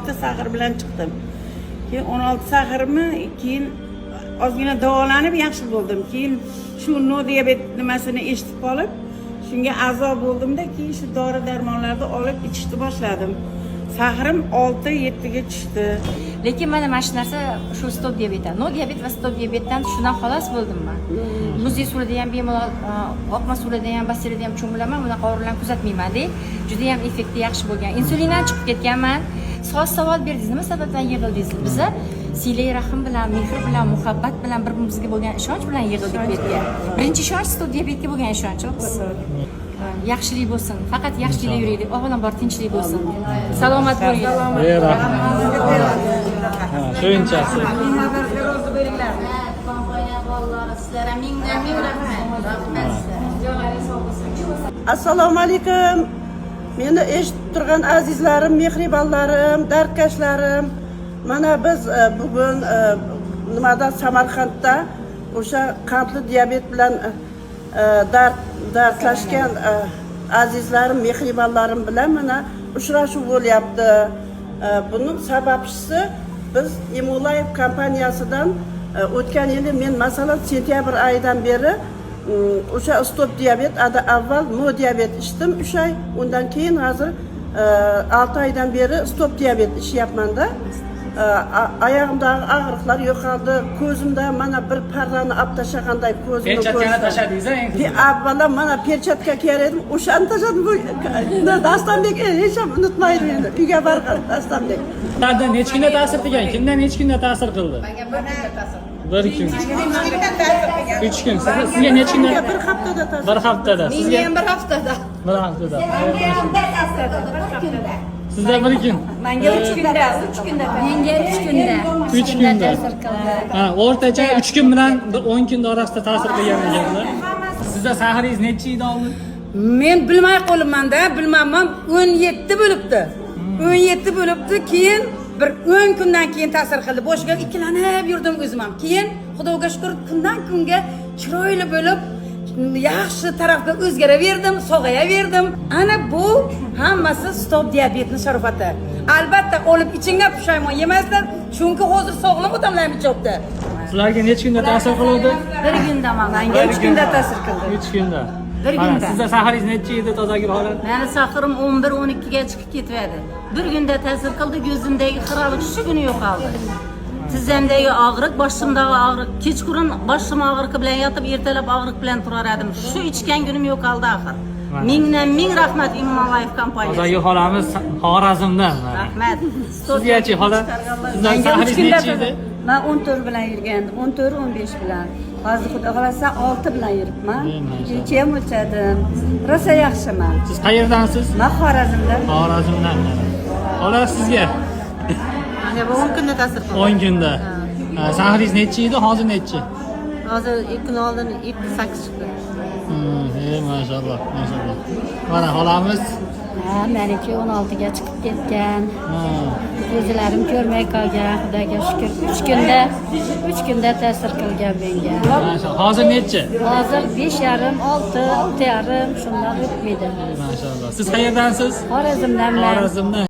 16 sag'ir bilan chiqdim. Keyin 16 sag'irmi, keyin ozgina davolanib yaxshi bo'ldim. Keyin shu no diabet nimasini eshitib qolib, shunga a'zo bo'ldimda, keyin shu dori darmonlarni olib ichishni boshladim. Sag'irim 6-7 ga tushdi. Lekin mana shu narsa shu stop diabetdan, no diabet va stop diabetdan shundan xalos bo'ldim men. Muzli suvda ham bemalol, oqma suvda ham, basseynda ham cho'milaman, bunaqa og'riqlarni kuzatmayman-da. Juda ham effekti yaxshi bo'lgan. Insulindan chiqib ketganman. Savol berdingiz, nima sababdan yig'ildingiz? Biz silay rahim bilan, mehr bilan, muhabbat bilan bir-birimizga bo'lgan ishonch bilan yig'ildik bu yerga. Birinchi ishonch stop diabetga bo'lgan ishonchimiz. Yaxshilik bo'lsin, faqat yaxshilikda yuraylik, avvalambor tinchlik bo'lsin. Salomat bo'ling. Shunchasi. Assalomu alaykum. Meni eshitib turgan azizlarim, mehribonlarim, dardkashlarim. Mana biz bugun nimadan Samarqandda o'sha qandli diabet bilan dardlashgan azizlarim, mehribonlarim bilan mana uchrashuv bo'lyapti. Buning sababchisi biz Imolife kompaniyasidan o'tgan yili men masalan sentyabr oyidan beri o'sha stop diabet, avval no diabet ichdim 3 oy, undan keyin hozir 6 oydan beri stop diabet ichyapman-da. Oyog'imdagi og'riqlar yo'qoldi, ko'zimda mana bir pardani olib tashlaganday ko'zimni Perchatkani tashladingiz endi. Avvalo mana perchatka kiyar edim, o'shani tashladim. Dastanbek hech ham unutmayman endi. Uyga borgan Dastanbek. Ulardan necha kunda ta'sir qilgan? Kimdan necha kunda ta'sir qildi? Bir kun. 3 kun. Sizga necha kunda? Bir haftada ta'sir. Bir haftada. Sizga Men bir haftada. bir haftada. Sizda bir kun. Menga 3 kunda, 3 kunda. Menga 3 kunda. 3 kunda. Ha, o'rtacha 3 kun bilan 10 kun orasida ta'sir qilgan ekanlar. Sizda sag'iringiz necha yil oldin? Men bilmay qolibman-da, bilmayman, 17 bo'libdi. 17 bo'libdi, keyin bir 10 kundan keyin ta'sir qildi. Boshiga ikkilanib yurdim o'zim ham. Keyin Xudoga shukr, kundan kunga chiroyli bo'lib, yaxshi tarafga o'zgaraverdim, sog'ayaverdim. Ana bu hammasi stop diabetning sharofati. Albatta olib ichingga pushaymon yemasdan, chunki hozir sog'lom odamlar ichibdi. Sizlarga necha kunda ta'sir qildi? Bir kunda Menga 3 kunda ta'sir qildi. 3 kunda. Bir kunda. Sizda sag'iringiz necha edi tozagi holat? Meni saqirim 11-12 ga chiqib ketadi. Bir kunda ta'sir qildi, ko'zimdagi xiralik shu kuni yo'qoldi. Tizamdagi og'riq, boshimdagi og'riq, kechqurun boshim og'riqi bilan yotib, ertalab og'riq bilan turar edim. Shu ichgan kunim yo'qoldi axir. Mingdan ming rahmat Imolife kompaniyasiga. Tozagi xolamiz Xorazmdan. Rahmat. Sizgachi xola? Sizlar sag'iringiz necha edi? Men 14 bilan yurgandim, 14-15 bilan. Hozir xudo xolasa 6 bilan yuribman. Kecha ham o'lchadim. Rosa yaxshiman. Siz qayerdansiz? Men Xorazmdan. Xorazmdan. Xola sizga Menga bu 10 kunda ta'sir qildi. 10 kunda. Sag'iringiz necha edi, hozir necha? Hozir 2 kun oldin 7-8 chiqdi. Maşallah, maşallah. Mana xolamiz. Ha, meniki 16 ga chiqib ketgan. Ko'zlarim ko'rmay qolgan, Xudoga shukr. 3 kunda ta'sir qilgan menga. Maşallah. Hozir necha? Hozir 5,5, 6, 6,5 shundan o'tmaydi. Maşallah. Siz qayerdansiz? Xorazmdan. Xorazmdan.